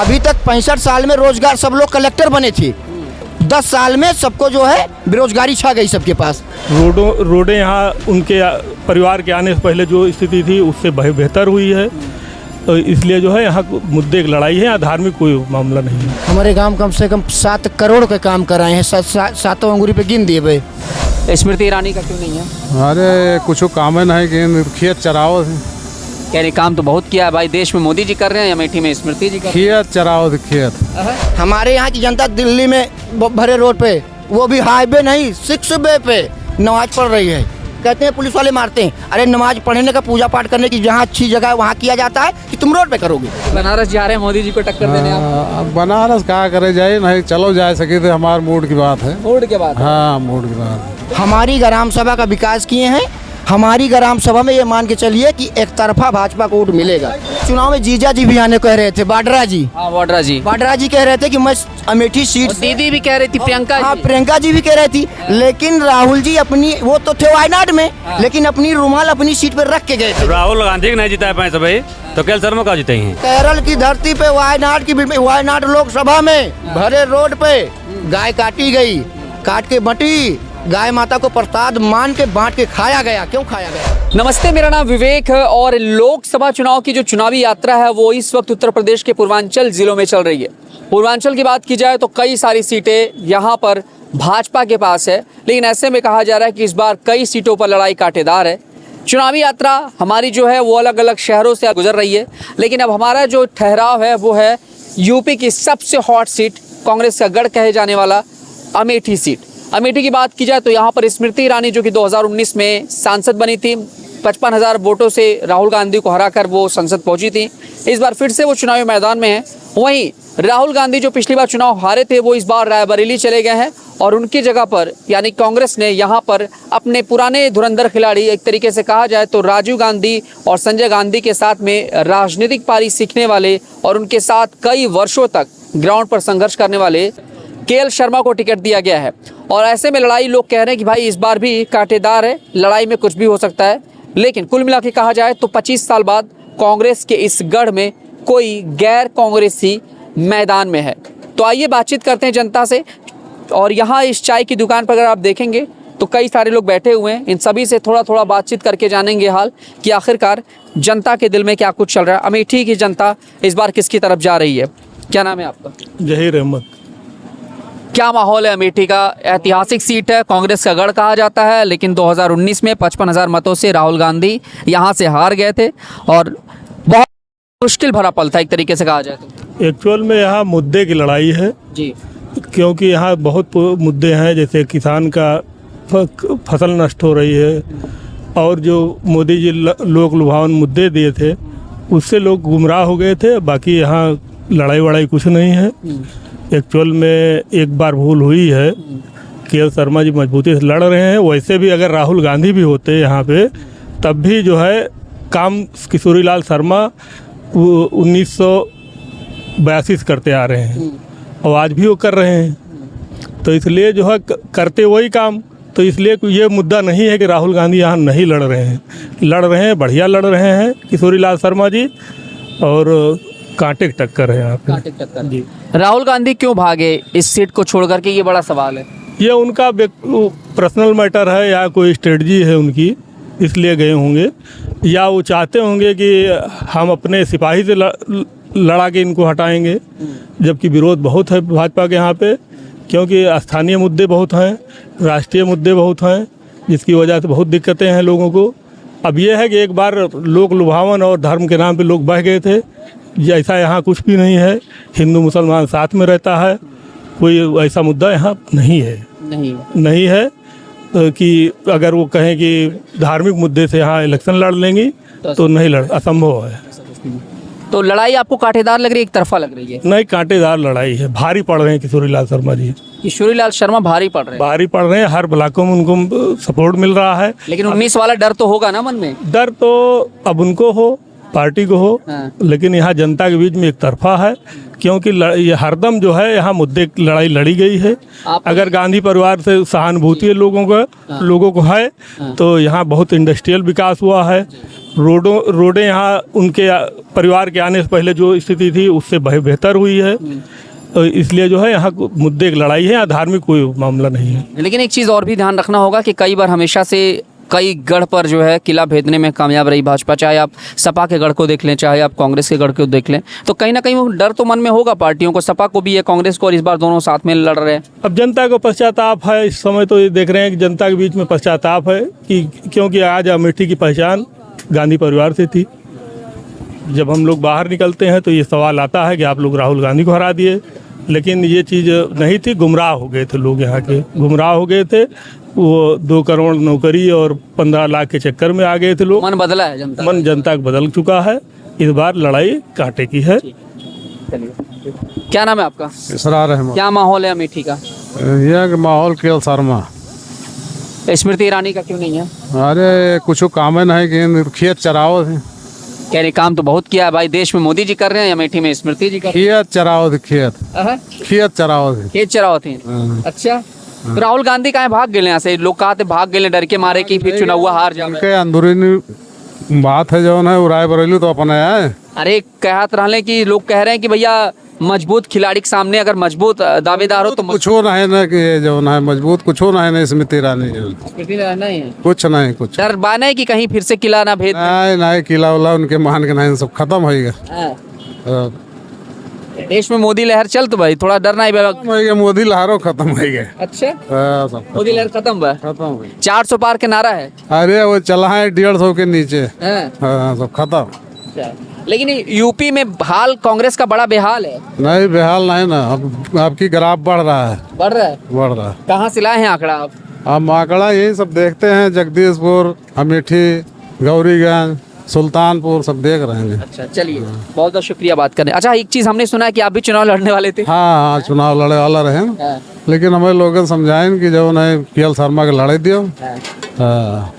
अभी तक 65 साल में रोजगार सब लोग कलेक्टर बने थे, 10 साल में सबको जो है बेरोजगारी छा गई सबके पास। रोडें यहाँ उनके परिवार के आने से पहले जो स्थिति थी उससे बेहतर हुई है, तो इसलिए जो है यहाँ मुद्दे की लड़ाई है, यहाँ धार्मिक कोई मामला नहीं है। हमारे गांव कम से कम 7 करोड़ के काम कराए हैं, 7 अंगूरी पे गिन दिए भाई। स्मृति ईरानी का क्यों नहीं है? अरे कुछ काम नहीं कि खेत चराओ, कह रहे काम तो बहुत किया है भाई, देश में मोदी जी कर रहे हैं, अमेठी में स्मृति जी कर रहे खेत चराओ खेत। हमारे यहाँ की जनता दिल्ली में भरे रोड पे, वो भी हाईवे नहीं 6 वे पे नमाज पढ़ रही है। कहते हैं पुलिस वाले मारते हैं, अरे नमाज पढ़ने का, पूजा पाठ करने की जहाँ अच्छी जगह है वहाँ किया जाता है कि तुम रोड पे करोगे। हैं। बनारस जा रहे हैं मोदी जी को टक्कर देने आप? बनारस कहाँ करे जाए, नहीं चलो जा सके तो हमारे मूड की बात है। मूड के बाद? हाँ मूड की बात। हमारी ग्राम सभा का विकास किए हैं। हमारी ग्राम सभा में ये मान के चलिए कि एक तरफा भाजपा को वोट मिलेगा। चुनाव में जीजा जी भी आने कह रहे थे, बाड्रा जी। हाँ वाड्रा जी। बाड्रा जी कह रहे थे कि मैं अमेठी सीट और दीदी भी कह रही थी, प्रियंका हाँ जी। प्रियंका जी भी कह रही थी, लेकिन राहुल जी अपनी, वो तो थे वायनाड में, लेकिन अपनी रुमाल अपनी सीट पर रख के गए थे। राहुल गांधी को नहीं जिता पाए सब भाई, तो केएल शर्मा का जीते हैं। केरल की धरती पे वायनाड लोकसभा में भरे रोड पे गाय काटी गई, काट के बटी, गाय माता को प्रसाद मान के बांट के खाया गया। क्यों खाया गया? नमस्ते, मेरा नाम विवेक है और लोकसभा चुनाव की जो चुनावी यात्रा है वो इस वक्त उत्तर प्रदेश के पूर्वांचल जिलों में चल रही है। पूर्वांचल की बात की जाए तो कई सारी सीटें यहाँ पर भाजपा के पास है, लेकिन ऐसे में कहा जा रहा है कि इस बार कई सीटों पर लड़ाई कांटेदार है। चुनावी यात्रा हमारी जो है वो अलग अलग शहरों से गुजर रही है, लेकिन अब हमारा जो ठहराव है वो है यूपी की सबसे हॉट सीट, कांग्रेस का गढ़ कहे जाने वाला अमेठी सीट। अमेठी की बात की जाए तो यहाँ पर स्मृति ईरानी जो कि 2019 में सांसद बनी थी, 55,000 वोटों से राहुल गांधी को हराकर वो संसद पहुंची थी। इस बार फिर से वो चुनावी मैदान में है। वहीं राहुल गांधी जो पिछली बार चुनाव हारे थे वो इस बार रायबरेली चले गए हैं और उनकी जगह पर यानी कांग्रेस ने यहाँ पर अपने पुराने धुरंधर खिलाड़ी, एक तरीके से कहा जाए तो राजीव गांधी और संजय गांधी के साथ में राजनीतिक पारी सीखने वाले और उनके साथ कई वर्षों तक ग्राउंड पर संघर्ष करने वाले केएल शर्मा को टिकट दिया गया है। और ऐसे में लड़ाई, लोग कह रहे हैं कि भाई इस बार भी कांटेदार है, लड़ाई में कुछ भी हो सकता है। लेकिन कुल मिला के कहा जाए तो 25 साल बाद कांग्रेस के इस गढ़ में कोई गैर कांग्रेसी मैदान में है। तो आइए बातचीत करते हैं जनता से। और यहाँ इस चाय की दुकान पर अगर आप देखेंगे तो कई सारे लोग बैठे हुए हैं, इन सभी से थोड़ा थोड़ा बातचीत करके जानेंगे हाल कि आखिरकार जनता के दिल में क्या कुछ चल रहा है, अमेठी की जनता इस बार किसकी तरफ जा रही है। क्या नाम है आपका? जहीर अहमद। क्या माहौल है अमेठी का? ऐतिहासिक सीट है, कांग्रेस का गढ़ कहा जाता है, लेकिन 2019 में 55,000 मतों से राहुल गांधी यहाँ से हार गए थे और बहुत मुश्किल भरा पल था एक तरीके से कहा जाए तो। एक्चुअल में यहाँ मुद्दे की लड़ाई है जी, क्योंकि यहाँ बहुत मुद्दे हैं, जैसे किसान का फसल नष्ट हो रही है और जो मोदी जी लोक लुभावन मुद्दे दिए थे उससे लोग गुमराह हो गए थे। बाकी यहाँ लड़ाई वड़ाई कुछ नहीं है। एक्चुअल में एक बार भूल हुई है, केएल शर्मा जी मजबूती से लड़ रहे हैं। वैसे भी अगर राहुल गांधी भी होते यहाँ पे तब भी जो है काम किशोरीलाल शर्मा 1982 से करते आ रहे हैं और आज भी वो कर रहे हैं, तो इसलिए जो है करते वही काम। तो इसलिए ये मुद्दा नहीं है कि राहुल गांधी यहाँ नहीं लड़ रहे हैं, लड़ रहे हैं, बढ़िया लड़ रहे हैं किशोरीलाल शर्मा जी, और कांटे की टक्कर है यहाँ पे जी। राहुल गांधी क्यों भागे इस सीट को छोड़ करके, ये बड़ा सवाल है। ये उनका पर्सनल मैटर है या कोई स्ट्रेटजी है उनकी, इसलिए गए होंगे, या वो चाहते होंगे कि हम अपने सिपाही से लड़ा के इनको हटाएंगे, जबकि विरोध बहुत है भाजपा के यहाँ पे, क्योंकि स्थानीय मुद्दे बहुत हैं, राष्ट्रीय मुद्दे बहुत हैं, जिसकी वजह से बहुत दिक्कतें हैं लोगों को। अब ये है कि एक बार लोक लुभावन और धर्म के नाम पे लोग बह गए थे, ऐसा यहाँ कुछ भी नहीं है। हिंदू मुसलमान साथ में रहता है, कोई ऐसा मुद्दा यहाँ नहीं है। नहीं है कि अगर वो कहें कि धार्मिक मुद्दे से यहाँ इलेक्शन लड़ लेंगी तो नहीं लड़, असंभव है। तो लड़ाई आपको कांटेदार लग रही है, एक तरफा लग रही है? नहीं, कांटेदार लड़ाई है, भारी पड़ रहे हैं किशोरीलाल शर्मा जी। किशोरीलाल शर्मा भारी पड़ रहे हैं? भारी पड़ रहे हैं, हर ब्लॉकों में उनको सपोर्ट मिल रहा है। लेकिन 19 वाला डर तो होगा ना मन में? डर तो अब उनको हो, पार्टी को हो, लेकिन यहाँ जनता के बीच में एक तरफा है, क्योंकि ये हरदम जो है यहाँ मुद्दे लड़ाई लड़ी गई है। अगर गांधी परिवार से सहानुभूति लोगों को है तो यहाँ बहुत इंडस्ट्रियल विकास हुआ है, रोडें यहाँ उनके परिवार के आने से पहले जो स्थिति थी उससे बेहतर हुई है। इसलिए जो है यहाँ मुद्दे की लड़ाई है, यहाँ धार्मिक कोई मामला नहीं है। लेकिन एक चीज़ और भी ध्यान रखना होगा कि कई बार हमेशा से कई गढ़ पर जो है किला भेदने में कामयाब रही भाजपा, चाहे आप सपा के गढ़ को देख लें, चाहे आप कांग्रेस के गढ़ को देख लें, तो कहीं ना कहीं वो डर तो मन में होगा पार्टियों को, सपा को भी है, कांग्रेस को, और इस बार दोनों साथ में लड़ रहे हैं। अब जनता को पश्चाताप है, इस समय तो ये देख रहे हैं कि जनता के बीच में पश्चाताप है कि क्योंकि आज अमेठी की पहचान गांधी परिवार से थी। जब हम लोग बाहर निकलते हैं तो ये सवाल आता है कि आप लोग राहुल गांधी को हरा दिए, लेकिन ये चीज़ नहीं थी। गुमराह हो गए थे लोग, यहाँ के गुमराह हो गए थे। वो 2 करोड़ नौकरी और 15 लाख के चक्कर में आ गए थे लोग। मन बदला है जनता, मन जनता का बदल चुका है। इस बार लड़ाई कांटे की है। क्या नाम है आपका? इसरार अहमद। क्या माहौल है अमेठी का? यह माहौल केवल शर्मा। स्मृति ईरानी का क्यों नहीं है? अरे कुछ काम नहीं कि खेत चराओ थे। कह रहे काम तो बहुत किया है भाई, देश में मोदी जी कर रहे हैं, अमेठी में स्मृति जी कर रहे खेत चराओ थे, खेत हैं। खेत चराओ थे। खेत चराओ थे। अच्छा, तो राहुल गांधी कहाँ भाग गए यहाँ से? लोग कहा थे भाग गए डर के मारे कि फिर चुनाव हार जाए। उनके अंदरूनी बात है जो है उराय बरेली तो अपने आए। अरे कहत रहले कि लोग कह रहे हैं कि भैया मजबूत खिलाड़ी के सामने अगर मजबूत दावेदार हो तो कुछ हो नहीं ना कि जो है मजबूत कुछ हो नहीं स्मृति ईरानी स्मृति नहीं है। कुछ नहीं कुछ डर बाने कि कहीं फिर से किला ना भेद नहीं किला उला उनके मान के नहीं सब खत्म हो गया। हाँ। देश में मोदी लहर चल तो भाई थोड़ा डर नहीं खत्म मोदी लहरों खत्म हो गए। अच्छा, सब मोदी लहर खत्म हुआ, खत्म हो गई। 400 पार के नारा है। अरे वो चला है 150 के नीचे। हाँ। सब खत्म। लेकिन यूपी में हाल कांग्रेस का बड़ा बेहाल है। नहीं बेहाल नहीं ना, अब आपकी ग्राफ बढ़ रहा है। बढ़ रहा है? बढ़ रहा है। कहाँ से लाए हैं आंकड़ा आप? अब आंकड़ा यही सब देखते हैं, जगदीशपुर, अमेठी, गौरीगंज, सुल्तानपुर सब देख रहे हैं। अच्छा चलिए, बहुत बहुत शुक्रिया बात करने। अच्छा, एक चीज हमने सुना है कि आप भी चुनाव लड़ने वाले थे। हाँ चुनाव लड़े वाला रहे, लेकिन हमें लोग समझाएं कि जो नहीं केएल शर्मा के लड़े दियो। हाँ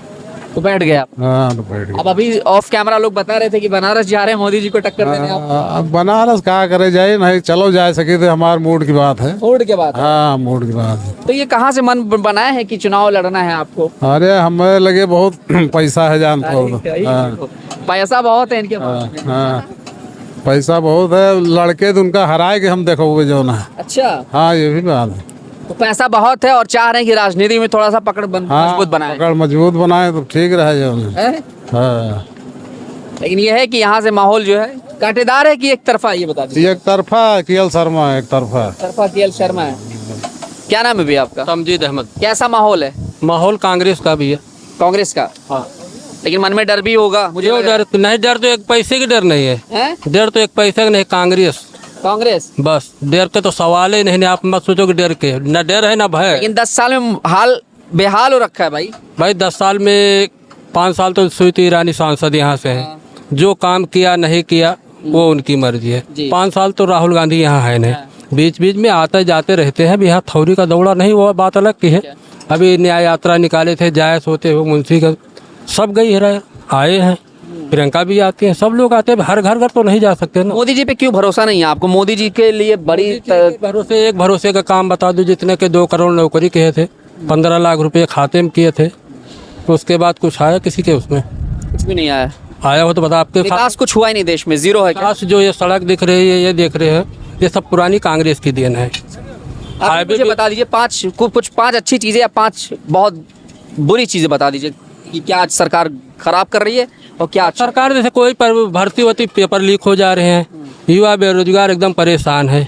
तो बैठ गए आप। हाँ तो बैठ गए। अब अभी ऑफ कैमरा लोग बता रहे थे कि बनारस जा रहे हैं मोदी जी को टक्कर देने आप। अब बनारस कहा करे जाए, नहीं चलो जा सके तो हमारे मूड की बात है। मूड के बाद? हाँ मूड की बात है। तो ये कहाँ से मन बनाया है कि चुनाव लड़ना है आपको? अरे हमें लगे बहुत पैसा है जान तो। पैसा बहुत है इनके पास। हाँ पैसा बहुत है, लड़के तो उनका हराए के हम देखोगे जो ना। अच्छा, हाँ ये भी बात है। तो पैसा बहुत है और चाह रहे हैं कि राजनीति में थोड़ा सा पकड़ मजबूत बनाए। पकड़ मजबूत बनाए तो ठीक रहे जो ना। है? हाँ लेकिन ये है कि यहाँ से माहौल जो है कांटेदार है कि एक तरफा, ये बता दीजिए। एक तरफा केएल शर्मा, एक तरफा केएल शर्मा है। क्या नाम है भैया आपका? तमजीद अहमद। कैसा माहौल है? माहौल कांग्रेस का भी है। कांग्रेस का? हाँ। लेकिन मन में डर भी होगा मुझे जो डर नहीं, डर तो एक पैसे की डर नहीं है। डर तो एक पैसे का नहीं, कांग्रेस कांग्रेस बस। डर के तो सवाल ही नहीं, आप मत सोचो कि डर के, न डर है ना भय। लेकिन 10 साल में हाल बेहाल हो रखा है भाई। 10 साल में 5 साल तो स्मृति ईरानी सांसद यहाँ से है। जो काम किया नहीं किया वो उनकी मर्जी है। 5 साल तो राहुल गांधी यहाँ है नहीं, बीच बीच में आते जाते रहते हैं। यहाँ थौरी का दौड़ा नहीं, वो बात अलग की है। अभी न्याय यात्रा निकाले थे, जायज होते हुए मुंशी का सब गई है, आए हैं। प्रियंका भी आती है, सब लोग आते हैं। हर घर तो नहीं जा सकते ना। मोदी जी पे क्यों भरोसा नहीं है आपको? मोदी जी के लिए बड़ी भरोसे, एक भरोसे का काम बता दो। जितने के 2 करोड़ नौकरी किए थे, 15 लाख रुपए खाते में किए थे, तो उसके बाद कुछ आया किसी के? उसमें कुछ भी नहीं आया। आया हो तो बता। आपके विकास कुछ हुआ ही नहीं देश में, जीरो है क्या? विकास जो ये सड़क दिख रही है, ये देख रहे हैं, ये सब पुरानी कांग्रेस की देन है। आप मुझे बता दीजिए कुछ 5 अच्छी चीजें या 5 बहुत बुरी चीजें बता दीजिए कि क्या आज सरकार खराब कर रही है और क्या सरकार जैसे कोई भर्ती होती, पेपर लीक हो जा रहे हैं, युवा बेरोजगार एकदम परेशान है।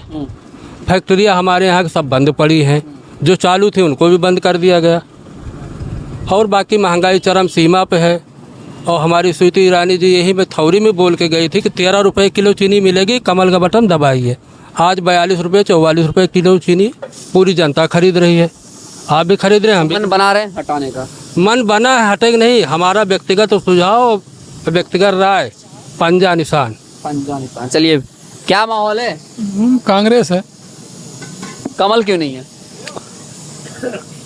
फैक्ट्रियां हमारे यहाँ सब बंद पड़ी हैं, जो चालू थी उनको भी बंद कर दिया गया। और बाकी महंगाई चरम सीमा पे है। और हमारी स्मृति ईरानी जी यही में थौरी में बोल के गई थी कि 13 रुपये किलो चीनी मिलेगी, कमल का बटन दबाइए। आज 42 रुपये 44 रुपये किलो चीनी पूरी जनता खरीद रही है। आप भी खरीद रहे हैं, हम भी मन बना रहे हैं हटाने का। मन बना है, हटेगा नहीं। हमारा व्यक्तिगत सुझाव, व्यक्तिगत राय, पंजा निशान। चलिए, क्या माहौल है? कांग्रेस है। कमल क्यों नहीं है?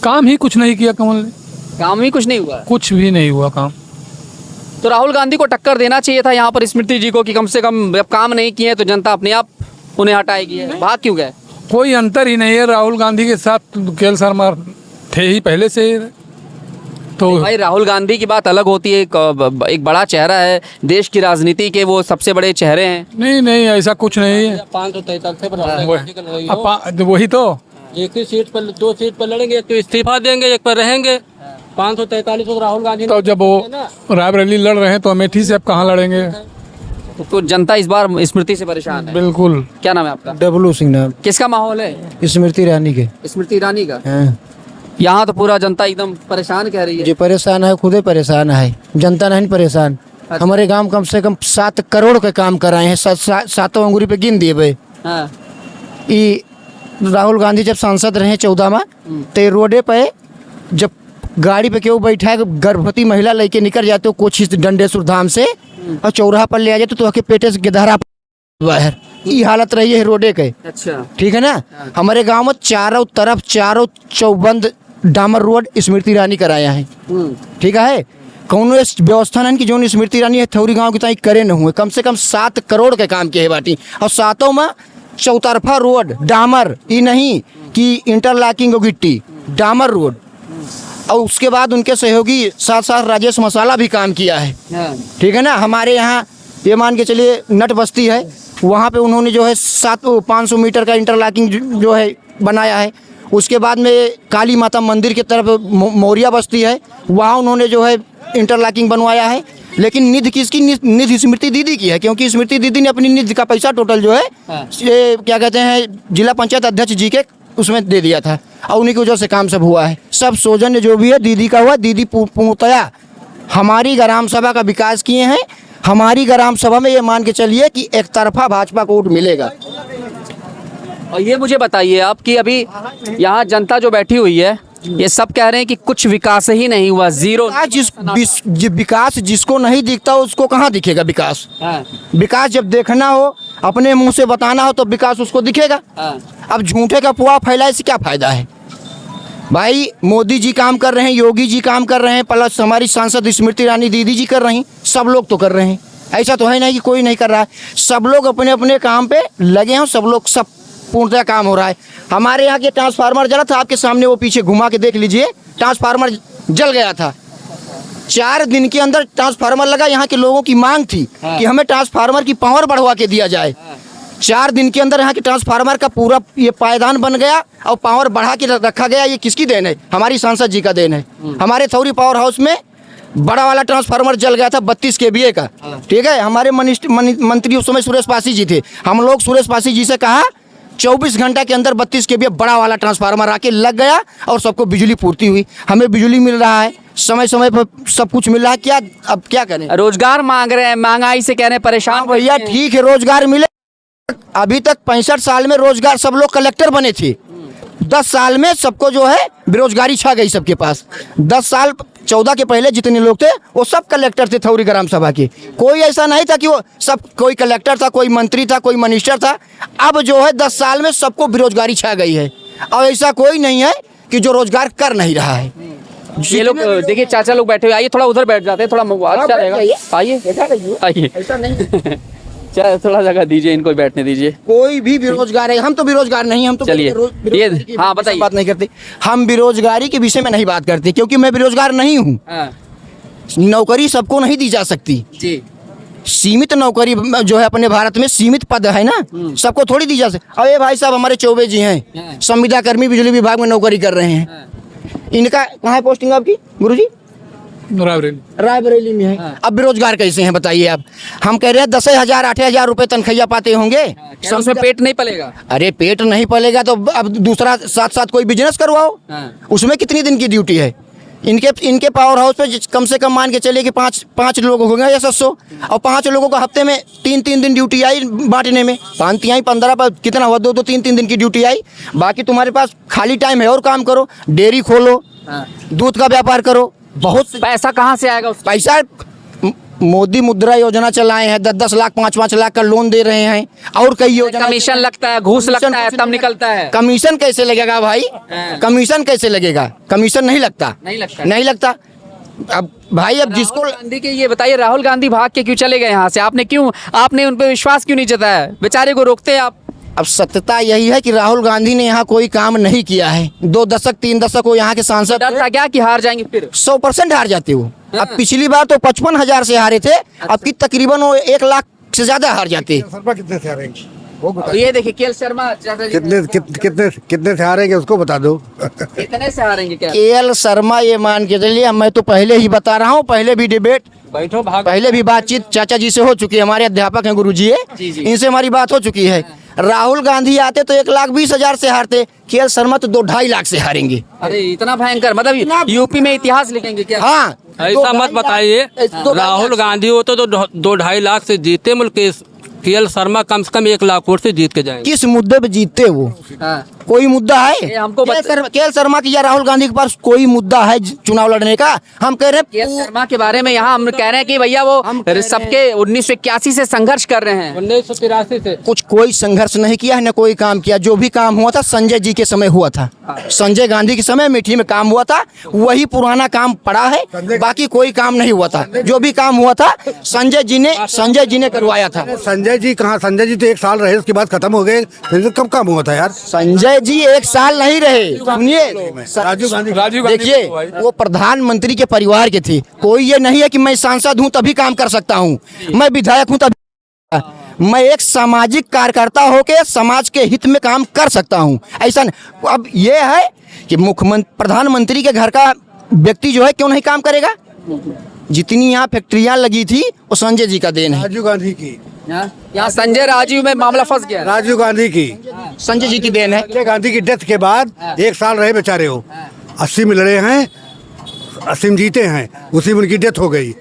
काम ही कुछ नहीं किया कमल ने। काम ही कुछ नहीं हुआ? कुछ भी नहीं हुआ काम। तो राहुल गांधी को टक्कर देना चाहिए था यहाँ पर स्मृति जी को कि कम से कम जब काम नहीं किए तो जनता अपने आप उन्हें हटाएगी। भाग क्यों गए? कोई अंतर ही नहीं है। राहुल गांधी के साथ केएल शर्मा थे ही पहले से। तो भाई राहुल गांधी की बात अलग होती है, एक बड़ा चेहरा है देश की राजनीति के, वो सबसे बड़े चेहरे हैं। नहीं नहीं ऐसा कुछ नहीं है। 543 पर वही तो एक ही सीट पर 2 सीट पर लड़ेंगे, एक तो इस्तीफा देंगे, एक पर रहेंगे। 543 तो राहुल गांधी तो जब वो रायबरेली लड़ रहे हैं तो अमेठी से अब कहाँ लड़ेंगे? तो जनता इस बार स्मृति से परेशान है। बिल्कुल। क्या नाम है आपका? डब्लू सिंह नाम, किसका माहौल है? स्मृति ईरानी के। स्मृति ईरानी का। हाँ यहाँ तो पूरा जनता एकदम परेशान कह रही है। जो परेशान है खुद ही परेशान है, जनता नहीं परेशान। हमारे गांव कम से कम 7 करोड़ के काम कराए हैं, सातों अंगूरी पे गिन दिए भाई। हाँ। ये राहुल गांधी जब सांसद रहे 14 में, तो ये रोडे पे जब गाड़ी पे केहू बैठा है, गर्भवती महिला लेके निकल जाते हो कोची डंडेश्वर धाम से और चौराहा पर ले आ जाते तो आके पेटे से गिधारा बाहर, ये हालत रही है रोडे के। अच्छा। ठीक है ना। हमारे गांव में चारों तरफ चारों चौबंद डामर रोड स्मृति ईरानी कराया है। ठीक है। कौनो व्यवस्था नहीं कि जो स्मृति ईरानी है थौरी गांव की ताई करे न हुए। कम से कम 7 करोड़ के काम किए बाटी, और सातों में चौतरफा रोड डामर, ये नहीं कि इंटरलॉकिंग और गिट्टी, डामर रोड। और उसके बाद उनके सहयोगी साथ साथ राजेश मसाला भी काम किया है। ठीक है ना। हमारे यहाँ ये मान के चलिए नट बस्ती है, वहाँ पे उन्होंने जो है 500 मीटर का इंटरलॉकिंग जो है बनाया है। उसके बाद में काली माता मंदिर की तरफ मौर्या बस्ती है, वहाँ उन्होंने जो है इंटरलॉकिंग बनवाया है। लेकिन निधि किसकी? निधि स्मृति दीदी की है, क्योंकि स्मृति दीदी ने अपनी निधि का पैसा टोटल जो है ये क्या कहते हैं जिला पंचायत अध्यक्ष जी के उसमें दे दिया था, और उन्हीं की वजह से काम सब हुआ है। सब सौजन्य जो भी है दीदी का हुआ। दीदी पूर्णतया हमारी ग्राम सभा का विकास किए हैं। हमारी ग्राम सभा में ये मान के चलिए कि एक तरफा भाजपा को वोट मिलेगा। और ये मुझे बताइए आप कि अभी यहाँ जनता जो बैठी हुई है, ये सब कह रहे हैं कि कुछ विकास ही नहीं हुआ, जीरो। विकास जिसको नहीं दिखता उसको कहाँ दिखेगा विकास? विकास जब देखना हो, अपने मुंह से बताना हो, तो विकास उसको दिखेगा। अब झूठे का पुआ फैलाए से क्या फायदा है भाई? मोदी जी काम कर रहे हैं, योगी जी काम कर रहे हैं, प्लस हमारी सांसद स्मृति ईरानी दीदी जी कर रही, सब लोग तो कर रहे हैं। ऐसा तो है नहीं कि कोई नहीं कर रहा है। सब लोग अपने अपने काम पे लगे हैं, सब लोग सब पूर्णतः काम हो रहा है। हमारे यहाँ के ट्रांसफार्मर जला था, आपके सामने वो पीछे घुमा के देख लीजिए, ट्रांसफार्मर जल गया था। 4 दिन के अंदर ट्रांसफार्मर लगा। यहाँ के लोगों की मांग थी कि हमें ट्रांसफार्मर की पावर बढ़वा के दिया जाए। 4 दिन के अंदर यहाँ के ट्रांसफार्मर का पूरा ये पायदान बन गया और पावर बढ़ा के रखा गया। ये किसकी देन है? हमारी सांसद जी का देन है। हमारे थौरी पावर हाउस में बड़ा वाला ट्रांसफार्मर जल गया था 32 kVA का। ठीक है। हमारे मंत्री उस समय सुरेश पासी जी थे। हम लोग सुरेश पासी जी से कहा 24 घंटा के अंदर 32 kVA बड़ा वाला ट्रांसफार्मर आके लग गया और सबको बिजली पूर्ति हुई। हमें बिजली मिल रहा है, समय समय पर सब कुछ मिल रहा है। क्या अब क्या करें? रोजगार मांग रहे हैं, महंगाई से कह रहे हैं परेशान। भैया ठीक है, रोजगार मिले। अभी तक 65 साल में रोजगार सब लोग कलेक्टर बने थे। 10 साल में सबको जो है बेरोजगारी छा गई सबके पास। 10 साल 14 के पहले जितने लोग थे वो सब कलेक्टर थे थौरी ग्राम सभा के। कोई ऐसा नहीं था कि वो सब कोई कलेक्टर था, कोई मंत्री था, कोई मिनिस्टर था। अब जो है 10 साल में सबको बेरोजगारी छा गई है। और ऐसा कोई नहीं है कि जो रोजगार कर नहीं रहा है। ये लोग देखिए, चाचा लोग बैठे हुए, आइए थोड़ा उधर बैठ जाते हैं, थोड़ा अच्छा रहेगा। आइए आइए, ऐसा नहीं चाहे थोड़ा जगह दीजिए, इनको बैठने दीजिए। कोई भी बेरोजगार है, हम तो बेरोजगार नहीं, हम तो चलिए ये हाँ बताइए, बात नहीं करते। हम बेरोजगारी के विषय में नहीं बात करते, क्योंकि मैं बेरोजगार नहीं हूँ। नौकरी सबको नहीं दी जा सकती जी। सीमित नौकरी जो है अपने भारत में सीमित पद है ना, सबको थोड़ी दी जा सकती। अरे भाई साहब, हमारे चौबे जी हैं, संविदा कर्मी बिजली विभाग में नौकरी कर रहे हैं। इनका कहाँ है पोस्टिंग आपकी गुरुजी? रायबरेली में है। अब बेरोजगार कैसे हैं बताइए आप? हम कह रहे हैं 10,000 8,000 रुपए तनख्वाह पाते होंगे, उसमें पेट नहीं पलेगा। अरे पेट नहीं पलेगा तो अब दूसरा साथ साथ कोई बिजनेस करवाओ। उसमें कितनी दिन की ड्यूटी है? इनके पावर हाउस पे कम से कम मान के चलिए कि पाँच लोग होंगे या 700, और 5 लोगों को हफ्ते में 3 दिन ड्यूटी आई बांटने में। 5 आई 15 पर कितना हुआ? 2 3 दिन की ड्यूटी आई। बाकी तुम्हारे पास खाली टाइम है और काम करो, डेयरी खोलो, दूध का व्यापार करो। बहुत पैसा कहाँ से आएगा? पैसा मोदी मुद्रा योजना चलाए हैं, 10-10 लाख 5-5 लाख का लोन दे रहे हैं, और कई योजना। कमीशन लगता है, घूस लगता है, तब निकलता है। कमीशन कैसे लगेगा भाई? कमीशन कैसे लगेगा? कमीशन नहीं लगता, नहीं लगता। अब भाई, अब जिसको गांधी के ये बताइए, राहुल गांधी भाग के क्यों चले गए यहाँ से? आपने उन पर विश्वास क्यों नहीं जताया? बेचारे को रोकते आप। अब सत्यता यही है कि राहुल गांधी ने यहाँ कोई काम नहीं किया है। 2 दशक 3 दशक वो यहाँ के सांसद डर था क्या कि हार जाएंगे फिर? 100% हार जाते वो। अब पिछली बार तो 55,000 से हारे थे, अब की तकरीबन वो 1 लाख से ज्यादा हार जाते। कितने से हारेंगे ये देखिए केएल शर्मा चाचा जी कितने से हारेंगे उसको बता दो। कितने से हारेंगे क्या? केएल शर्मा ये मान के चलिए, मैं तो पहले ही बता रहा हूँ, पहले भी डिबेट, बैठो भाग। पहले भी बातचीत चाचा जी से हो चुकी है, हमारे अध्यापक हैं गुरुजी है, जी, जी। इनसे हमारी बात हो चुकी है। राहुल गांधी आते तो 1,20,000 से हारते, केएल शर्मा तो 2-2.5 लाख से हारेंगे। अरे इतना भयंकर, मतलब यूपी में इतिहास लिखेंगे क्या? हाँ, ऐसा मत बताइए, राहुल गांधी होते तो 2-2.5 लाख से जीते, मुल्क केएल शर्मा कम से कम 1 लाख वोट से जीत के जाएंगे। किस मुद्दे पे जीतते वो? हाँ। कोई मुद्दा है? ये हमको केएल शर्मा की या राहुल गांधी के पास कोई मुद्दा है चुनाव लड़ने का? हम कह रहे केएल हैं शर्मा के बारे में यहाँ हम कह रहे हैं कि भैया वो सबके 1981 से संघर्ष कर रहे हैं। 1983 से कुछ कोई संघर्ष नहीं किया है, न कोई काम किया। जो भी काम हुआ था संजय जी के समय हुआ था, संजय गांधी के समय अमेठी में काम हुआ था, वही पुराना काम पड़ा है, बाकी कोई काम नहीं हुआ था। जो भी काम हुआ था संजय जी ने करवाया था। संजय जी कहाँ? संजय जी तो 1 साल रहे, उसके बाद खत्म हो गए। कब काम हुआ था यार? संजय जी 1 साल नहीं रहे, सुनिए, राजीव गांधी देखिए वो प्रधानमंत्री के परिवार के थे। कोई ये नहीं है कि मैं सांसद हूँ तभी काम कर सकता हूँ, मैं विधायक हूँ तभी, मैं एक सामाजिक कार्यकर्ता होके समाज के हित में काम कर सकता हूँ, ऐसा नहीं। अब ये है कि प्रधानमंत्री के घर का व्यक्ति जो है क्यों नहीं काम करेगा? जितनी यहाँ फैक्ट्रियाँ लगी थी वो संजय जी का देन है। राजीव गांधी की, यहाँ संजय राजीव में मामला फंस गया। राजीव गांधी की, संजय जी की देन है। संजय गांधी की डेथ के बाद 1 साल रहे बेचारे हो। 80 में लड़े हैं, 80 में जीते हैं, उसी में उनकी डेथ हो गई।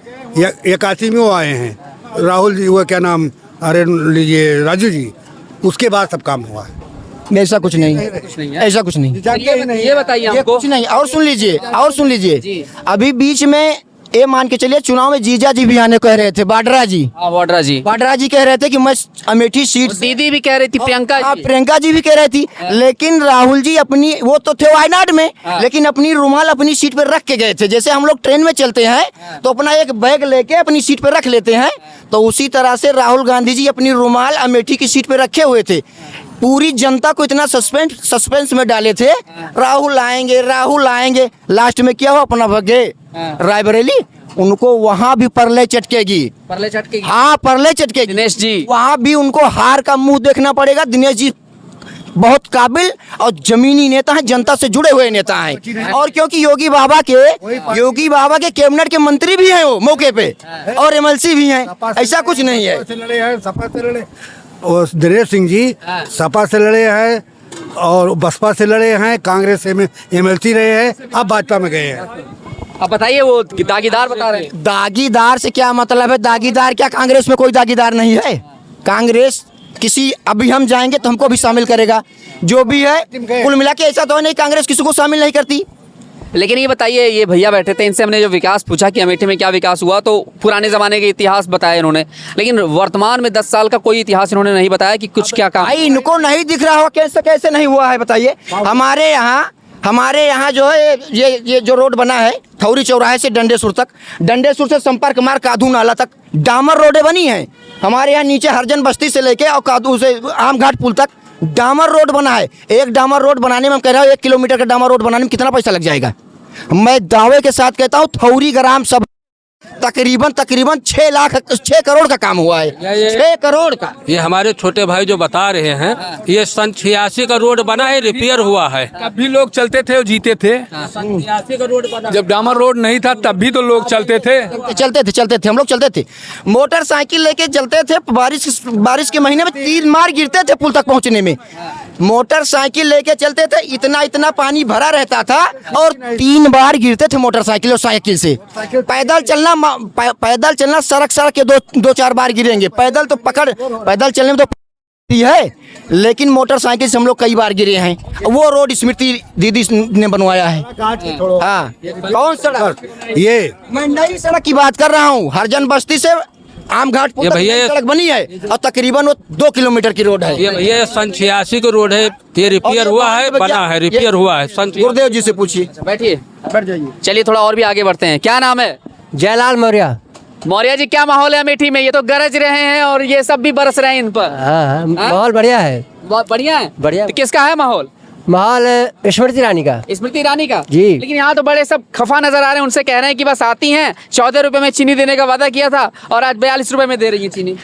81 में वो आए हैं राहुल जी, वो क्या नाम, अरे लीजिए राजू जी, उसके बाद सब काम हुआ है। ऐसा कुछ नहीं, ऐसा कुछ नहीं, ये बताइए ये हमको। कुछ नहीं। और सुन लीजिए, अभी बीच में ये मान के चलिए चुनाव में जीजा जी भी आने कह रहे थे, वाड्रा जी कह रहे थे कि मैं अमेठी सीट, दीदी भी कह रही थी, प्रियंका जी भी कह रही थी, लेकिन राहुल जी अपनी, वो तो थे वायनाड में, लेकिन अपनी रुमाल अपनी सीट पर रख के गए थे। जैसे हम लोग ट्रेन में चलते हैं तो अपना एक बैग लेके अपनी सीट पर रख लेते हैं, तो उसी तरह से राहुल गांधी जी अपनी रुमाल अमेठी की सीट पर रखे हुए थे। पूरी जनता को इतना सस्पेंस में डाले थे, राहुल आएंगे, लास्ट में क्या हुआ? अपना भगे रायबरेली, उनको वहां भी परले चटकेगी। हाँ, परले चटकेगी दिनेश जी, वहां भी उनको हार का मुंह देखना पड़ेगा। दिनेश जी बहुत काबिल और जमीनी नेता हैं, जनता से जुड़े हुए नेता हैं, और क्योंकि योगी बाबा के कैबिनेट के मंत्री भी हैं वो मौके पे, और MLC भी हैं, ऐसा कुछ नहीं है। सपा से लड़े और दिनेश सिंह जी सपा से लड़े हैं और बसपा से लड़े हैं, कांग्रेस से MLC रहे हैं, अब भाजपा में गए हैं। अब बताइए, वो दागीदार बता रहे हैं। दागीदार से क्या मतलब है? दागीदार क्या? कांग्रेस में कोई दागीदार नहीं है। कांग्रेस किसी, अभी हम जाएंगे तो हमको भी शामिल करेगा, जो भी है। कुल मिला के ऐसा तो नहीं कांग्रेस किसी को शामिल नहीं करती। लेकिन ये बताइए, ये भैया बैठे थे, इनसे हमने जो विकास पूछा कि अमेठी में क्या विकास हुआ, तो पुराने ज़माने के इतिहास बताया इन्होंने, लेकिन वर्तमान में 10 साल का कोई इतिहास इन्होंने नहीं बताया कि कुछ क्या काम। भाई इनको नहीं दिख रहा हो, कैसे नहीं हुआ है बताइए? हमारे यहाँ जो है ये जो रोड बना है थौरी चौराहे से डंडेसुर तक, डंडेसुर से संपर्क मार्ग कादू नाला तक डामर रोडें बनी हैं। हमारे यहाँ नीचे हरजन बस्ती से लेके और कादू से आम घाट पुल तक डामर रोड बना है। एक डामर रोड बनाने में हम कह रहे हैं 1 किलोमीटर का डामर रोड बनाने में कितना पैसा लग जाएगा? मैं दावे के साथ कहता हूँ थौरी ग्राम सब तकरीबन 6 करोड़ का काम हुआ है। 6 करोड़ का। ये हमारे छोटे भाई जो बता रहे हैं, ये सन 86 का रोड बना है, रिपेयर हुआ है। तब भी लोग चलते थे और जीते थे। सन 86 का रोड बना, जब डामर रोड नहीं था तब भी तो लोग चलते थे। हम लोग चलते थे, मोटरसाइकिल लेके चलते थे। बारिश के महीने में 3 बार गिरते थे पुल तक पहुंचने में। मोटरसाइकिल लेके चलते थे, इतना पानी भरा रहता था और 3 बार गिरते थे मोटरसाइकिल और साइकिल से। पैदल चलना सड़क के 2-4 बार गिरेंगे। पैदल चलने में तो है, लेकिन मोटरसाइकिल से हम लोग कई बार गिरे हैं। वो रोड स्मृति दीदी ने बनवाया है। हाँ, कौन सड़क? ये मैं नई सड़क की बात कर रहा हूँ। हरजन बस्ती से आम घाट पुल तक सड़क बनी है और तकरीबन वो 2 किलोमीटर की रोड है। ये सन 86 का रोड है, ये रिपेयर हुआ है, बना है, रिपेयर हुआ है। गुरुदेव जी से पूछिए। बैठिए, बैठ जाइए। चलिए थोड़ा और भी आगे बढ़ते हैं। क्या नाम है? जयलाल मौर्य। मौर्य जी क्या माहौल है अमेठी में? ये तो गरज रहे हैं और ये सब भी बरस रहे हैं इन पर। हाँ माहौल बढ़िया है। बहुत बढ़िया है। बढ़िया। तो किसका है माहौल? माहौल स्मृति ईरानी का। स्मृति ईरानी का जी। लेकिन यहाँ तो बड़े सब खफा नजर आ रहे हैं। उनसे कह रहे हैं कि बस आती हैं, 14 रुपए में चीनी देने का वादा किया था और आज 42 रुपए में दे रही है चीनी।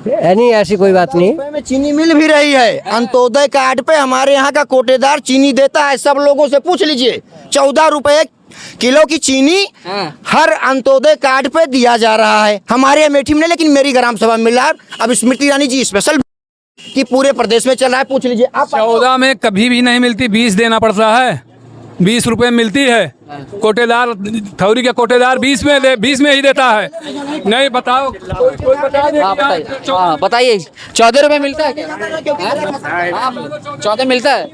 नहीं ऐसी कोई बात नहीं। रुपए में चीनी मिल भी रही है। अंत्योदय कार्ड पे हमारे यहाँ का कोटेदार चीनी देता है। सब लोगों से पूछ लीजिए, 14 रुपए किलो की चीनी हर अंत्योदय कार्ड पे दिया जा रहा है। हमारे अमेठी में नहीं, लेकिन मेरी ग्राम सभा में मिल रहा है। अब स्मृति ईरानी जी स्पेशल कि पूरे प्रदेश में चल रहा है, पूछ लीजिए आप। 14 में कभी भी नहीं मिलती, 20 देना पड़ता है। 20 रुपए में मिलती है। कोटेदार थौरी के कोटेदार 20 में ही देता है। नहीं बताओ, कोई बता दे। हाँ बताइए, 14 रुपए मिलता है क्या? 14 मिलता है?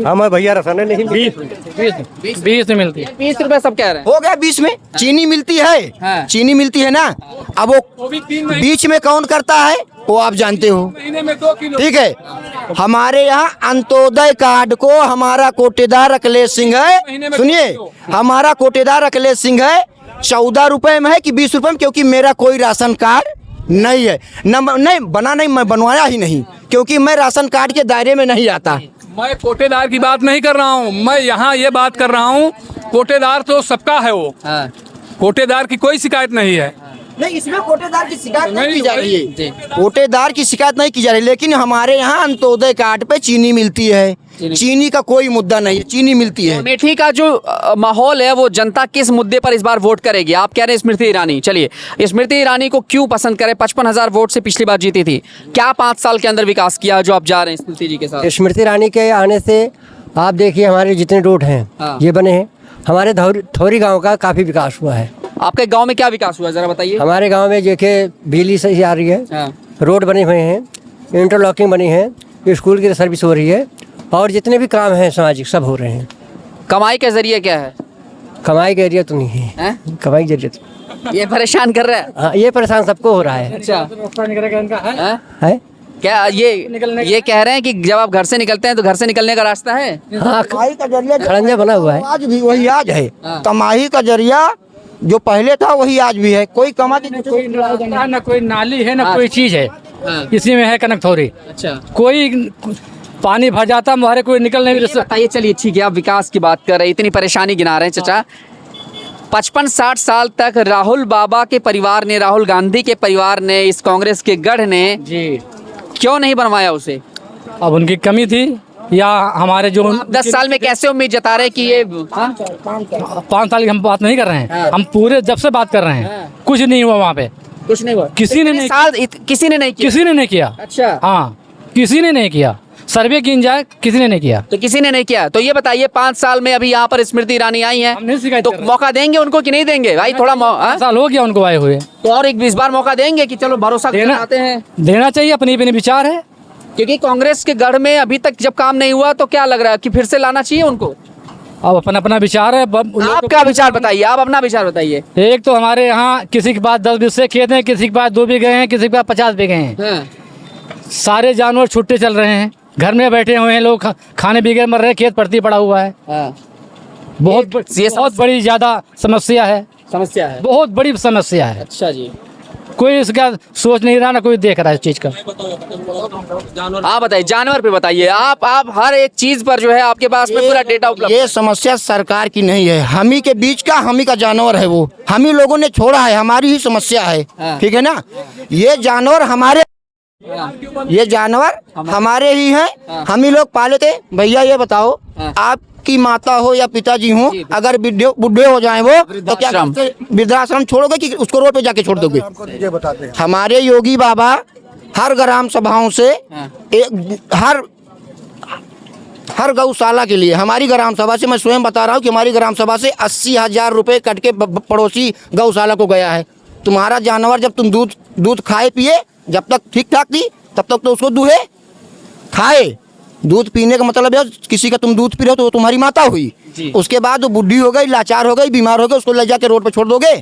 हमें भैया रसाने नहीं 20 में मिलती है। 20 रुपए सब कह रहे हैं। हो गया 20 में चीनी मिलती हाँ। है। चीनी मिलती है ना। अब वो बीच में कौन करता है वो आप जानते हो। महीने में 2 किलो। ठीक है, हमारे यहाँ अंत्योदय कार्ड को हमारा कोटेदार अखिलेश सिंह है। सुनिए, हमारा कोटेदार अखिलेश सिंह है। 14 रुपए में है कि 20 रुपए में, क्योंकि मेरा कोई राशन कार्ड नहीं है। नहीं बना, नहीं मैं बनवाया ही नहीं, क्योंकि मैं राशन कार्ड के दायरे में नहीं आता। मैं कोटेदार की बात नहीं कर रहा हूँ, मैं यहाँ ये बात कर रहा हूँ, कोटेदार तो सबका है। वो कोटेदार की कोई शिकायत नहीं है। नहीं, इसमें कोटेदार की शिकायत नहीं की जा रही जी। है। कोटेदार की शिकायत नहीं की जा रही, लेकिन हमारे यहाँ अंत्योदय कार्ड पे चीनी मिलती है। चीनी का कोई मुद्दा नहीं है, चीनी मिलती है। अमेठी का जो माहौल है वो जनता किस मुद्दे पर इस बार वोट करेगी? आप कह रहे हैं स्मृति ईरानी। चलिए, स्मृति ईरानी को क्यों पसंद करें? 55,000 वोट से पिछली बार जीती थी। क्या 5 साल के अंदर विकास किया जो आप जा रहे हैं स्मृति जी के साथ? स्मृति ईरानी के आने से आप देखिए हमारे जितने रोड हैं ये बने हैं। हमारे थौरी गांव का काफ़ी विकास हुआ है। आपके गांव में क्या विकास हुआ जरा बताइए। हमारे गांव में देखिए बिजली सही आ रही है, रोड बने हुए हैं, इंटरलॉकिंग बनी है, स्कूल की सर्विस हो रही है और जितने भी काम हैं सामाजिक सब हो रहे हैं। कमाई के जरिए क्या है? कमाई का एरिया तो नहीं है। कमाई के जरिए तो ये परेशान कर रहा है। हाँ, ये परेशान सबको हो रहा है। अच्छा है क्या ये कह रहे हैं कि जब आप घर से निकलते हैं तो घर से निकलने का रास्ता है? हाँ, कमाई का जरिया खड़ंजा बना हुआ है। आज भी वही आज है। कमाई का जरिया जो पहले था वही आज भी है। कोई कमा ना कोई नाली है ना कोई चीज है। इसी में है कनक थौरी। अच्छा, कोई पानी भर जाता हमारे कोई निकल नहीं सकता। बताइए। चलिए ठीक है, आप विकास की बात कर रहे हैं, इतनी परेशानी गिना रहे हैं चाचा। 55-60 साल तक राहुल बाबा के परिवार ने, राहुल गांधी के परिवार ने, इस कांग्रेस के गढ़ ने जी क्यों नहीं बनवाया उसे? अब उनकी कमी थी या हमारे जो 10 साल में कैसे उम्मीद जता रहे कि ये 5 साल की हम बात नहीं कर रहे हैं। हम पूरे जब से बात कर रहे हैं कुछ नहीं हुआ वहाँ पे। कुछ नहीं हुआ? किसी ने नहीं किसी ने नहीं किया। किसी ने नहीं किया। अच्छा, हाँ, किसी ने नहीं किया। सर्वे की जाए, किसी ने नहीं किया। तो किसी ने नहीं किया। तो ये बताइए, 5 साल में अभी यहाँ पर स्मृति ईरानी आई हम नहीं है शिकायत तो कर रहे। मौका देंगे उनको कि नहीं देंगे भाई? थोड़ा 5 साल हो गया उनको आए हुए। तो और इस बार मौका देंगे कि चलो भरोसा आते हैं? देना चाहिए, अपनी अपनी विचार है। क्योंकि कांग्रेस के गढ़ में अभी तक जब काम नहीं हुआ तो क्या लग रहा है कि फिर से लाना चाहिए उनको? अब अपना अपना विचार है। आपका विचार बताइए, आप अपना विचार बताइए। एक तो हमारे यहाँ किसी के पास 10 बीघे खेत हैं, किसी के पास 2 बीघे हैं, किसी के पास 50 बीघे हैं। सारे जानवर छुट्टे चल रहे हैं, घर में बैठे हुए हैं लोग, खाने बिगैर मर रहे हैं, खेत पड़ती पड़ा हुआ है। बहुत बड़ी ज्यादा समस्या है। समस्या है, बहुत बड़ी समस्या है। अच्छा जी। कोई इसका सोच नहीं रहा, ना कोई देख रहा है इस चीज का। आप बताइए, जानवर पे बताइए। आप हर एक चीज पर जो है आपके पास में पूरा डेटा उपलब्ध। ये समस्या सरकार की नहीं है, हम ही के बीच का, हम ही का जानवर है वो। हम ही लोगों ने छोड़ा है, हमारी ही समस्या है। ठीक है ना। ये जानवर हमारे हमारे ही हैं, हम ही लोग पाले थे। भैया ये बताओ, आपकी माता हो या पिताजी हो, अगर बुढ़े हो जाएं वो तो क्या वृद्धाश्रम छोड़ोगे कि उसको रोड पे जाके छोड़ दोगे? हमारे योगी बाबा हर ग्राम सभाओं से हर गौशाला के लिए, हमारी ग्राम सभा से, मैं स्वयं बता रहा हूँ कि हमारी ग्राम सभा से 80,000 रुपये कट के पड़ोसी गौशाला को गया है। तुम्हारा जानवर जब तुम दूध खाए पिए, जब तक ठीक ठाक थी तब तक तो उसको दूहे खाए। दूध पीने का मतलब है किसी का तुम दूध पी रहे हो तो वो तुम्हारी माता हुई। उसके बाद वो बुढ़ी हो गई, लाचार हो गई, बीमार हो गई, उसको ले जाके रोड पे छोड़ दोगे?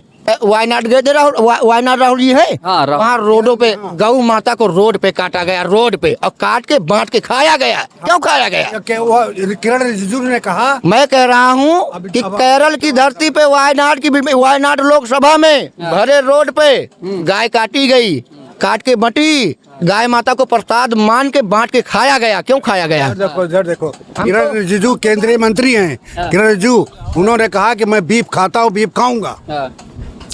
वायनाड गए थे राहुल, वायनाड राहुल जी है। हाँ, राहुल। वहाँ रोडों पे गौ माता को रोड पे काटा गया, रोड पे, और काट के बांट के खाया गया। क्यों खाया गया? वो किरण रिजिजू ने कहा, मैं कह रहा हूँ कि केरल की धरती पे वायनाड लोकसभा में भरे रोड पे गाय काटी गई, काट के बटी, गाय माता को प्रसाद मान के बांट के खाया गया। क्यों खाया गया? देखो इधर देखो, किरण रिजिजू केंद्रीय मंत्री हैं, किरण रिजिजू, उन्होंने कहा कि मैं बीफ खाता हूँ, बीफ खाऊंगा।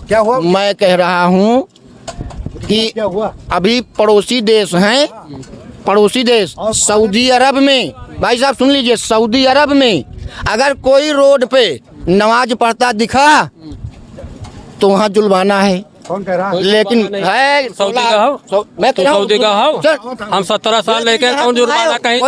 क्या हुआ? मैं कह रहा हूँ कि क्या हुआ? अभी पड़ोसी देश हैं, पड़ोसी देश सऊदी अरब में, भाई साहब सुन लीजिए, सऊदी अरब में अगर कोई रोड पे नमाज पढ़ता दिखा तो वहाँ जुर्माना है। कौन कह रहा है? लेकिन है सऊदी का हो? मैं कह रहा हूँ, सऊदी का हो? सर, हम 17 साल लेके कौन जुर्माना कहीं?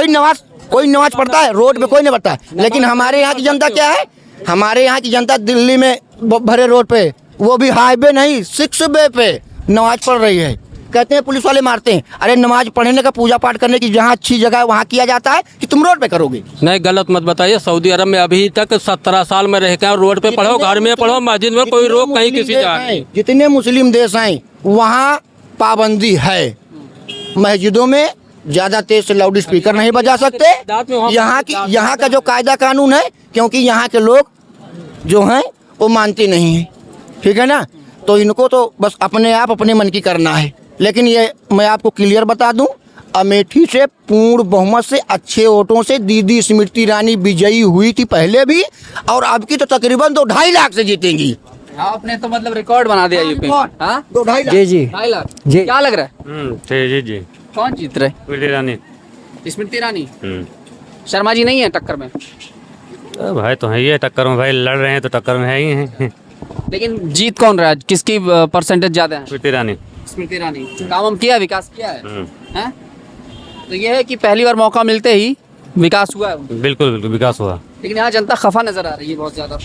कोई नमाज पढ़ता है रोड पे, कोई नहीं पढ़ता है। लेकिन हमारे यहाँ की जनता क्या है, हमारे यहाँ की जनता दिल्ली में भरे रोड पे, वो भी हाईवे नहीं 6 वे पे नमाज पढ़ रही है। कहते हैं पुलिस वाले मारते हैं। अरे नमाज पढ़ने का, पूजा पाठ करने की जहाँ अच्छी जगह है वहाँ किया जाता है कि तुम रोड पे करोगे? नहीं, गलत मत बताइए। सऊदी अरब में अभी तक 17 साल में रह के रोड पे पढ़ो, घर में पढ़ो, मस्जिद में कोई रोक कहीं किसी जाए। जितने मुस्लिम देश हैं वहाँ पाबंदी है। मस्जिदों में ज्यादा तेज से लाउड स्पीकर नहीं बजा सकते। यहाँ का जो कायदा कानून है, क्योंकि यहाँ के लोग जो हैं वो मानते नहीं हैं, ठीक है ना, तो इनको तो बस अपने आप अपने मन की करना है। लेकिन ये मैं आपको क्लियर बता दूं, अमेठी से पूर्ण बहुमत से अच्छे वोटों से दीदी स्मृति ईरानी विजयी हुई थी पहले भी, और अब की तो तकरीबन 2-2.5 लाख से जीतेंगी। आपने तो मतलब रिकॉर्ड बना दिया यूपी। हाँ, 2-2.5 लाख। जी जी 2.5 लाख जी। क्या लग रहा है? जी जी, कौन जीत रहे? स्मृति ईरानी। स्मृति ईरानी। शर्मा जी नहीं है टक्कर में? भाई तो है ये टक्कर में, भाई लड़ रहे हैं तो टक्कर में है ही हैं। लेकिन जीत कौन रहा है? किसकी परसेंटेज ज्यादा है? स्मृति ईरानी। स्मृति ईरानी। काम हम किया, विकास किया है, हैं? तो ये है कि पहली बार मौका मिलते ही विकास हुआ है। बिल्कुल बिल्कुल विकास हुआ। लेकिन यहाँ जनता खफा नजर आ रही है बहुत ज्यादा।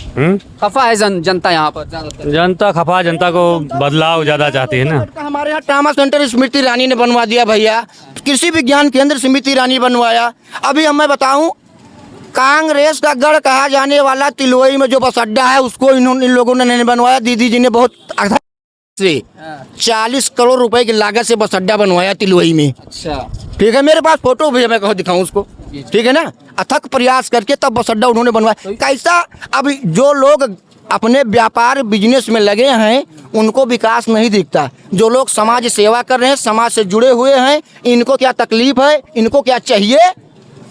खफा है जनता यहाँ पर ज्यादातर। जनता खफा, जनता को बदलाव ज्यादा चाहती है ना। हमारे यहाँ ट्रामा सेंटर स्मृति ईरानी ने बनवा दिया भैया, कृषि विज्ञान केंद्र स्मृति ईरानी बनवाया। अभी हम मैं बताऊं, कांग्रेस का गढ़ कहा जाने वाला तिलवई में जो बस अड्डा है उसको इन लोगों ने नहीं बनवाया। दीदी जी ने बहुत से 40 करोड़ रुपए की लागत से बस अड्डा बनवाया तिलवई में। अच्छा, ठीक है, मेरे पास फोटो भी है, मैं कहो दिखाऊं उसको, ठीक है ना। अथक प्रयास करके तब बस अड्डा उन्होंने बनवाया। कैसा, अभी जो लोग अपने व्यापार बिजनेस में लगे हैं उनको विकास नहीं दिखता। जो लोग समाज सेवा कर रहे हैं, समाज से जुड़े हुए हैं, इनको क्या तकलीफ है, इनको क्या चाहिए,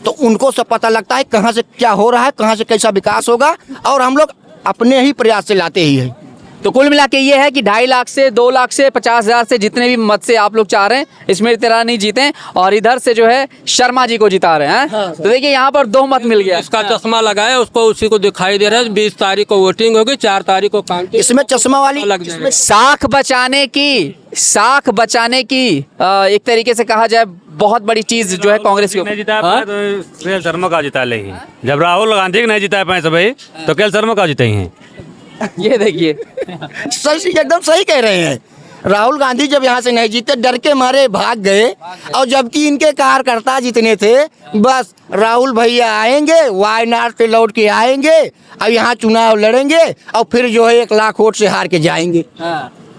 तो उनको सब पता लगता है कहाँ से क्या हो रहा है, कहाँ से कैसा विकास होगा, और हम लोग अपने ही प्रयास से लाते ही हैं। तो कुल मिला के ये है कि 2.5 लाख से 2 लाख से 50,000 से जितने भी मत से आप लोग चाह रहे हैं स्मृति ईरानी जीते, और इधर से जो है शर्मा जी को जिता रहे हैं। हाँ, तो देखिए यहाँ पर 2 मत मिल गया। इसका चश्मा लगाया उसको, उसी को दिखाई दे रहा है। 20 तारीख को वोटिंग होगी, 4 तारीख को काम। इसमें चश्मा वाली लग जाएगा। साख बचाने की एक तरीके से कहा जाए बहुत बड़ी चीज जो है कांग्रेस नहीं जिता पाए तो केएल शर्मा का जिता ले ही। जब राहुल गांधी को नहीं जिता पाए सब तो केएल शर्मा का जिते हैं। ये देखिए सही, एकदम सही कह रहे हैं। राहुल गांधी जब यहाँ से नहीं जीते, डर के मारे भाग गए, और जबकि इनके कार्यकर्ता जितने थे, बस राहुल भैया आएंगे, वायनाड से लौट के आएंगे और यहाँ चुनाव लड़ेंगे, और फिर जो है 1 लाख वोट से हार के जाएंगे।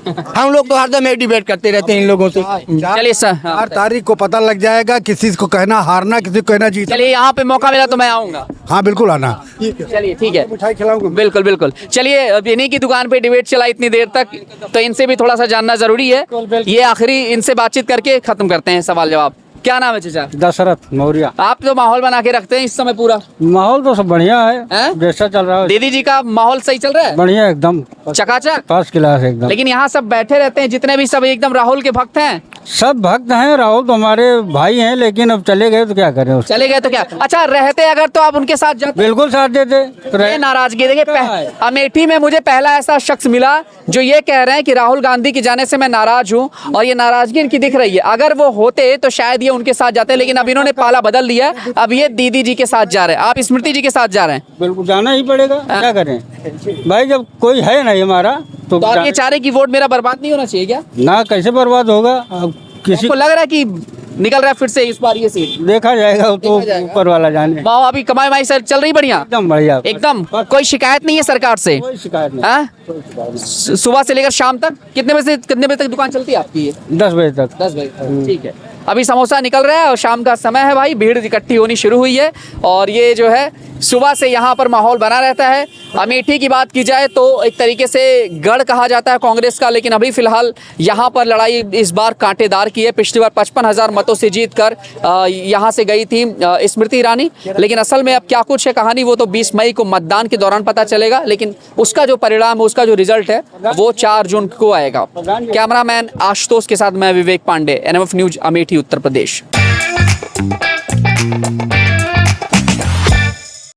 हम लोग तो हरदम एक डिबेट करते रहते हैं इन लोगों से। चलिए सर, 4 तारीख को पता लग जाएगा, किसी को कहना हारना, किसी को कहना जीतना। चलिए यहाँ पे मौका मिला तो मैं आऊँगा। हाँ बिल्कुल आना। चलिए ठीक है, मिठाई खिलाऊंगा। बिल्कुल बिल्कुल। चलिए, अब इन्हीं की दुकान पे डिबेट चला इतनी देर तक, तो इनसे भी थोड़ा सा जानना जरूरी है। ये आखिरी इनसे बातचीत करके खत्म करते हैं सवाल जवाब। क्या नाम है चाचा? दशरथ मौर्य। आप तो माहौल बना के रखते हैं इस समय पूरा। माहौल तो सब बढ़िया हैं? है, जैसा चल रहा है दीदी जी का माहौल सही चल रहा है? बढ़िया, एकदम चकाचक। फर्स्ट क्लास एकदम। लेकिन यहाँ सब बैठे रहते हैं जितने भी, सब एकदम राहुल के भक्त हैं। सब भक्त हैं, राहुल तो हमारे भाई हैं, लेकिन अब चले गए तो क्या करें उसको। चले गए तो क्या? अच्छा, रहते अगर तो आप उनके साथ जाते? बिल्कुल साथ देते तो ये नाराजगी देखिए, अमेठी में मुझे पहला ऐसा शख्स मिला जो ये कह रहे हैं कि राहुल गांधी के जाने से मैं नाराज हूँ, और ये नाराजगी इनकी दिख रही है। अगर वो होते तो शायद ये उनके साथ जाते, लेकिन अब इन्होंने पाला बदल लिया, अब ये दीदी जी के साथ जा रहे हैं। आप स्मृति जी के साथ जा रहे हैं? बिल्कुल जाना ही पड़ेगा, क्या करें भाई, जब कोई है नहीं हमारा तो आप ये चाह रहे कि वोट मेरा बर्बाद नहीं होना चाहिए क्या? ना, कैसे बर्बाद होगा। अब किसी को लग रहा है कि निकल रहा है फिर से इस बार ये सीट? देखा जाएगा वो तो देखा जाएगा। ऊपर वाला जाने। वाह, अभी कमाई वमाई सर चल रही बढ़िया? एकदम बढ़िया, एकदम कोई शिकायत नहीं है सरकार से? कोई शिकायत नहीं। हाँ? सुबह से लेकर शाम तक कितने बजे तक दुकान चलती है आपकी? ये 10 बजे तक। 10 बजे तक, ठीक है। अभी समोसा निकल रहा है और शाम का समय है भाई, भीड़ इकट्ठी होनी शुरू हुई है और ये जो है सुबह से यहाँ पर माहौल बना रहता है। अमेठी की बात की जाए तो एक तरीके से गढ़ कहा जाता है कांग्रेस का, लेकिन अभी फिलहाल यहाँ पर लड़ाई इस बार कांटेदार की है। पिछली बार 55,000 मतों से जीतकर यहाँ से गई थी स्मृति ईरानी, लेकिन असल में अब क्या कुछ है कहानी वो तो 20 मई को मतदान के दौरान पता चलेगा, लेकिन उसका जो परिणाम है, उसका जो रिजल्ट है वो 4 जून को आएगा। कैमरामैन आशुतोष के साथ मैं विवेक पांडे, NMF न्यूज, अमेठी, उत्तर प्रदेश।